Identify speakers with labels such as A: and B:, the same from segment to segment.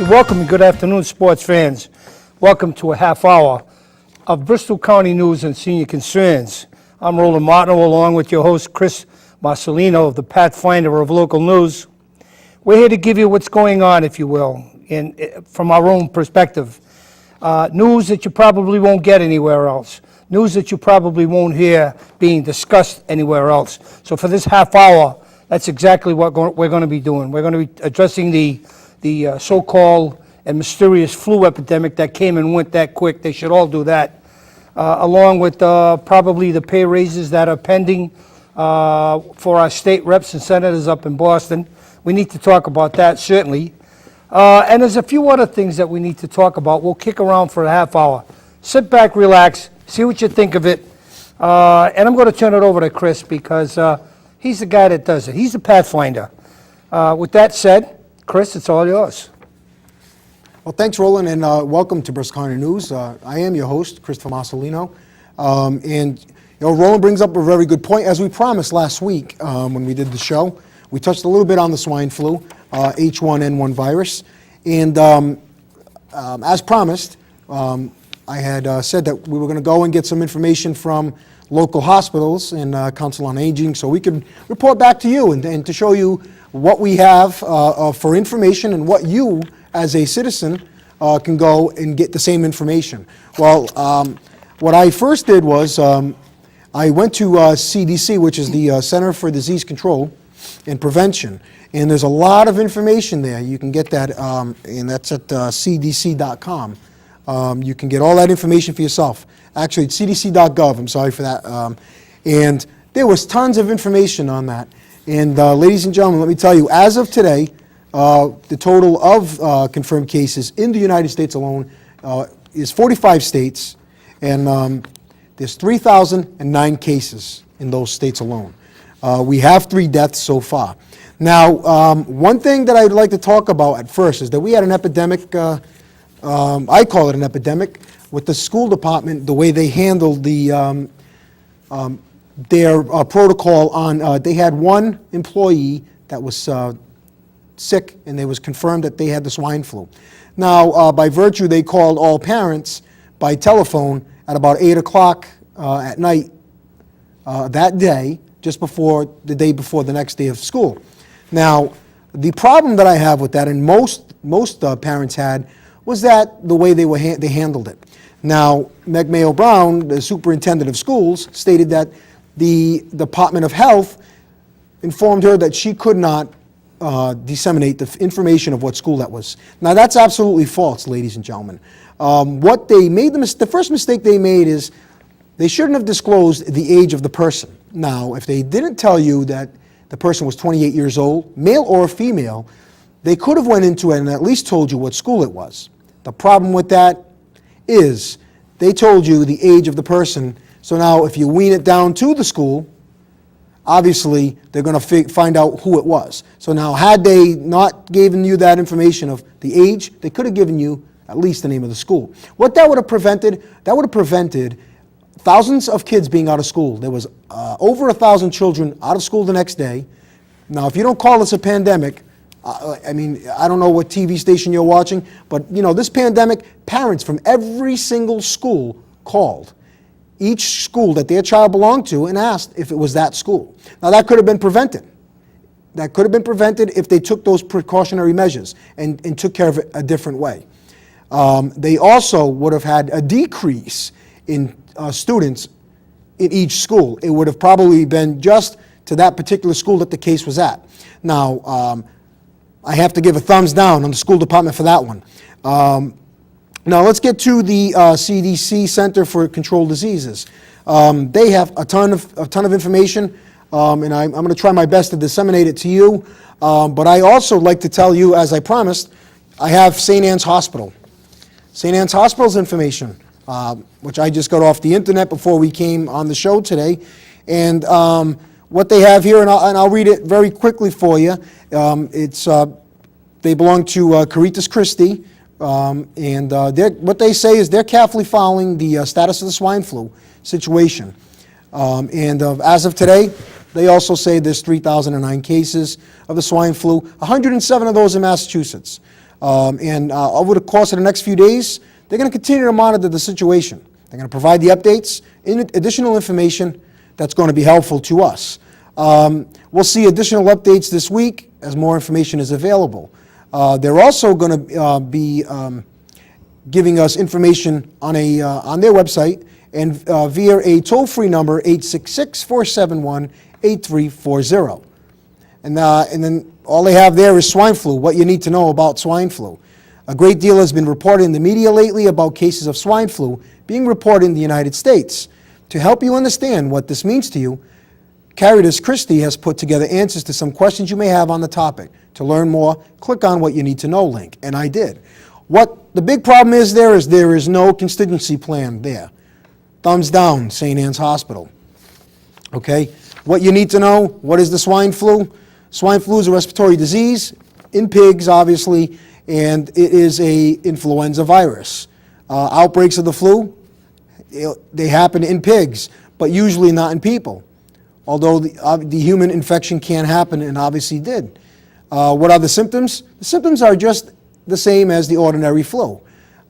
A: welcome and good afternoon, sports fans. Welcome to a half hour of Bristol County news and senior concerns. I'm Roland Martineau, along with your host, Chris Marcelino of the Pathfinder of Local News. We're here to give you what's going on, if you will, from our own perspective. News that you probably won't get anywhere else. News that you probably won't hear being discussed anywhere else. So for this half hour, that's exactly what we're going to be doing. We're going to be addressing the so-called and mysterious flu epidemic that came and went that quick. They should all do that, along with probably the pay raises that are pending for our state reps and senators up in Boston. We need to talk about that, certainly. And there's a few other things that we need to talk about. We'll kick around for a half hour. Sit back, relax, see what you think of it. And I'm going to turn it over to Chris because he's the guy that does it. He's the Pathfinder. With that said, Chris, it's all yours.
B: Well, thanks, Roland, and welcome to Bristol County News. I am your host, Christopher Marcelino. And Roland brings up a very good point. As we promised last week when we did the show, we touched a little bit on the swine flu, H1N1 virus. And as promised, I had said that we were going to go and get some information from local hospitals and Council on Aging so we could report back to you and to show you what we have for information and what you, as a citizen, can go and get the same information. Well, what I first did was I went to CDC, which is the Center for Disease Control and Prevention, and there's a lot of information there. You can get that, and that's at cdc.com. You can get all that information for yourself. Actually, it's cdc.gov, I'm sorry for that. And there was tons of information on that. And ladies and gentlemen, let me tell you, as of today, the total of confirmed cases in the United States alone is 45 states, and there's 3,009 cases in those states alone. We have 3 deaths so far. Now, one thing that I'd like to talk about at first is that we had an epidemic, I call it an epidemic, with the school department, the way they handled the their protocol on, they had one employee that was sick, and it was confirmed that they had the swine flu. Now, by virtue, they called all parents by telephone at about 8 o'clock at night that day, just before the day before the next day of school. Now, the problem that I have with that, and most parents had, was that the way they handled it. Now, Meg Mayo Brown, the superintendent of schools, stated that the Department of Health informed her that she could not disseminate the information of what school that was. Now, that's absolutely false, ladies and gentlemen. What they made, the first mistake they made is they shouldn't have disclosed the age of the person. Now, if they didn't tell you that the person was 28 years old, male or female, they could have went into it and at least told you what school it was. The problem with that is they told you the age of the person. So now if you wean it down to the school, obviously they're going to find out who it was. So now had they not given you that information of the age, they could have given you at least the name of the school. What that would have prevented, thousands of kids being out of school. There was over 1,000 children out of school the next day. Now, if you don't call this a pandemic, I mean, I don't know what TV station you're watching, but this pandemic, parents from every single school called each school that their child belonged to and asked if it was that school. Now, that could have been prevented. That could have been prevented if they took those precautionary measures and took care of it a different way. They also would have had a decrease in students in each school. It would have probably been just to that particular school that the case was at. Now, I have to give a thumbs down on the school department for that one. Now let's get to the CDC Center for Controlled Diseases. They have a ton of information, and I'm going to try my best to disseminate it to you. But I also like to tell you, as I promised, I have St. Anne's Hospital. St. Anne's Hospital's information, which I just got off the internet before we came on the show today, and what they have here, and I'll read it very quickly for you. They belong to Caritas Christi, and what they say is they're carefully following the status of the swine flu situation. And as of today, they also say there's 3,009 cases of the swine flu, 107 of those in Massachusetts. And over the course of the next few days, they're going to continue to monitor the situation. They're going to provide the updates, additional information that's going to be helpful to us. We'll see additional updates this week as more information is available. They're also going to be giving us information on their website and via a toll-free number, 866-471-8340. And then all they have there is swine flu, what you need to know about swine flu. A great deal has been reported in the media lately about cases of swine flu being reported in the United States. To help you understand what this means to you, Caritas Christie has put together answers to some questions you may have on the topic. To learn more, click on What You Need to Know link, and I did. What the big problem is there is no contingency plan there. Thumbs down, St. Anne's Hospital. Okay? What you need to know, what is the swine flu? Swine flu is a respiratory disease in pigs, obviously, and it is a influenza virus. Outbreaks of the flu, they happen in pigs, but usually not in people. Although the human infection can happen, and obviously did. What are the symptoms? The symptoms are just the same as the ordinary flu.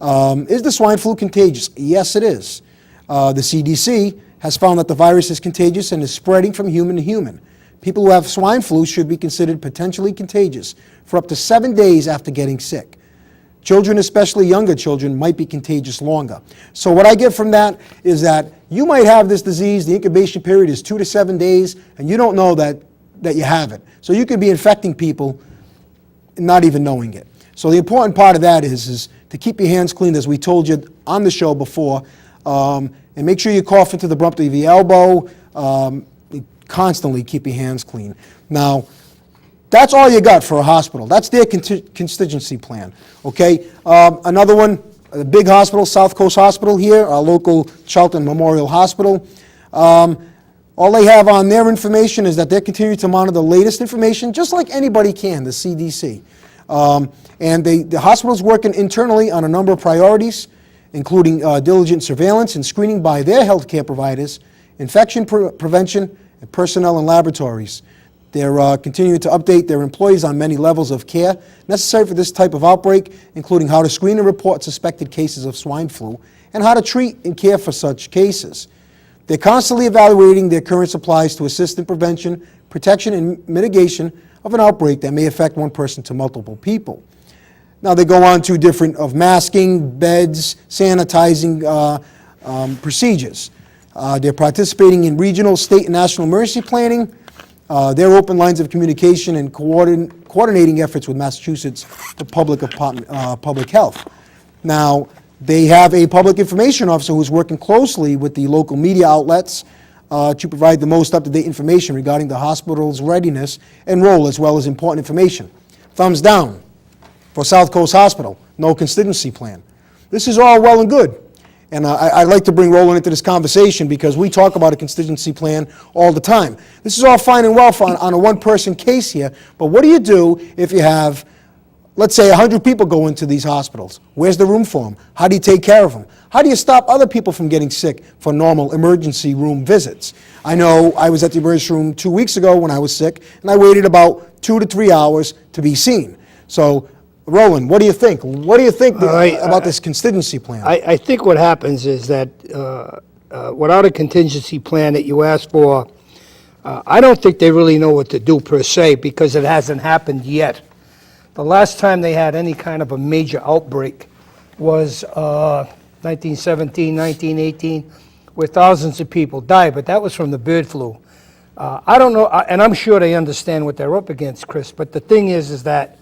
B: Is the swine flu contagious? Yes, it is. The CDC has found that the virus is contagious and is spreading from human to human. People who have swine flu should be considered potentially contagious for up to 7 days after getting sick. Children, especially younger children, might be contagious longer. So what I get from that is that you might have this disease, the incubation period is 2 to 7 days, and you don't know that you have it. So you could be infecting people and not even knowing it. So the important part of that is to keep your hands clean, as we told you on the show before, and make sure you cough into the bump of your elbow. Constantly keep your hands clean. Now, that's all you got for a hospital. That's their contingency plan, okay? Another one, a big hospital, South Coast Hospital here, our local Charlton Memorial Hospital. All they have on their information is that they're continuing to monitor the latest information, just like anybody can, the CDC. And the hospital's working internally on a number of priorities, including diligent surveillance and screening by their healthcare providers, infection prevention, and personnel and laboratories. They're continuing to update their employees on many levels of care necessary for this type of outbreak, including how to screen and report suspected cases of swine flu and how to treat and care for such cases. They're constantly evaluating their current supplies to assist in prevention, protection, and mitigation of an outbreak that may affect one person to multiple people. Now they go on to different of masking, beds, sanitizing procedures. They're participating in regional, state, and national emergency planning. They're open lines of communication and coordinating efforts with Massachusetts Department of Public Health. Now, they have a public information officer who's working closely with the local media outlets to provide the most up-to-date information regarding the hospital's readiness and role, as well as important information. Thumbs down for South Coast Hospital, no contingency plan. This is all well and good. And I'd like to bring Roland into this conversation because we talk about a contingency plan all the time. This is all fine and well on a one-person case here, but what do you do if you have, let's say, 100 people go into these hospitals? Where's the room for them? How do you take care of them? How do you stop other people from getting sick for normal emergency room visits? I know I was at the emergency room 2 weeks ago when I was sick, and I waited about 2 to 3 hours to be seen. So, Roland, what do you think? What do you think about this contingency plan?
A: I think what happens is that without a contingency plan that you ask for, I don't think they really know what to do per se because it hasn't happened yet. The last time they had any kind of a major outbreak was 1917, 1918, where thousands of people died, but that was from the bird flu. I don't know, and I'm sure they understand what they're up against, Chris, but the thing is that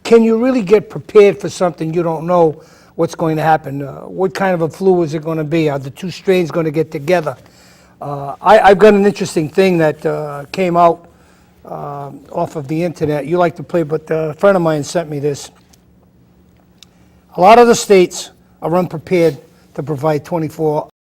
A: can you really get prepared for something you don't know what's going to happen? What kind of a flu is it going to be? Are the two strains going to get together? I've got an interesting thing that came out off of the internet. You like to play, but a friend of mine sent me this. A lot of the states are unprepared to provide 24